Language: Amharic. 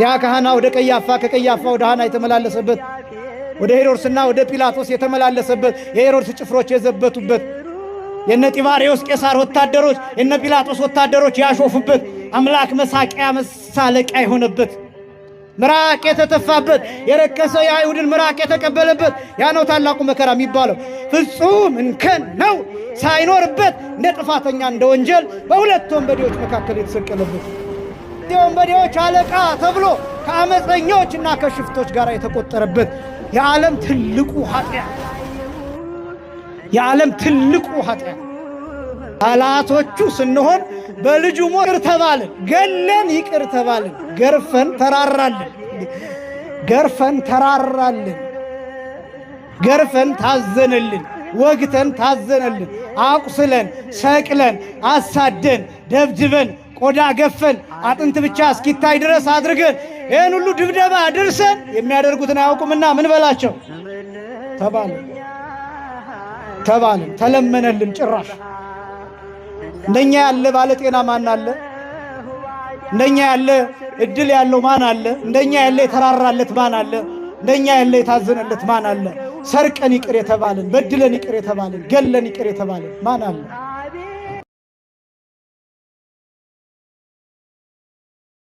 ያ ካህና ወደ ቀያፋ ከቀያፋ ወደ ሐና የተመላለሰበት ወደ ሄሮድስና ወደ ጲላጦስ የተመላለሰበት የሄሮድስ ጭፍሮች የዘበቱበት የነ ጢባሪዎስ ቄሳር ወታደሮች የነ ጲላጦስ ወታደሮች ያሾፉበት አምላክ መሳቂያ መሳለቂያ የሆነበት ምራቅ የተተፋበት የረከሰ የአይሁድን ምራቅ የተቀበለበት ያ ነው ታላቁ መከራ የሚባለው። ፍጹም እንከን ነው ሳይኖርበት እንደ ጥፋተኛ እንደ ወንጀል በሁለት ወንበዴዎች መካከል የተሰቀለበት የወንበዴዎች አለቃ ተብሎ ከአመፀኞችና ከሽፍቶች ጋር የተቆጠረበት የዓለም ትልቁ ኃጢአት ጠላቶቹ ስንሆን በልጁ ሞት ይቅር ተባልን፣ ገለን ይቅር ተባልን፣ ገርፈን ተራራልን፣ ገርፈን ታዘነልን፣ ወግተን ታዘነልን፣ አቁስለን ሰቅለን አሳደን ደብድበን ቆዳ ገፈን አጥንት ብቻ እስኪታይ ድረስ አድርገን ይህን ሁሉ ድብደባ ድርሰን የሚያደርጉትን አያውቁምና ምን በላቸው ተባልን፣ ተለመነልን። ጭራሽ እንደኛ ያለ ባለጤና ማን አለ? እንደኛ ያለ እድል ያለው ማን አለ? እንደኛ ያለ የተራራለት ማን አለ? እንደኛ ያለ የታዘነለት ማን አለ? ሰርቀን ይቅር የተባልን፣ በድለን ይቅር የተባልን፣ ገለን ይቅር የተባልን ማን አለ?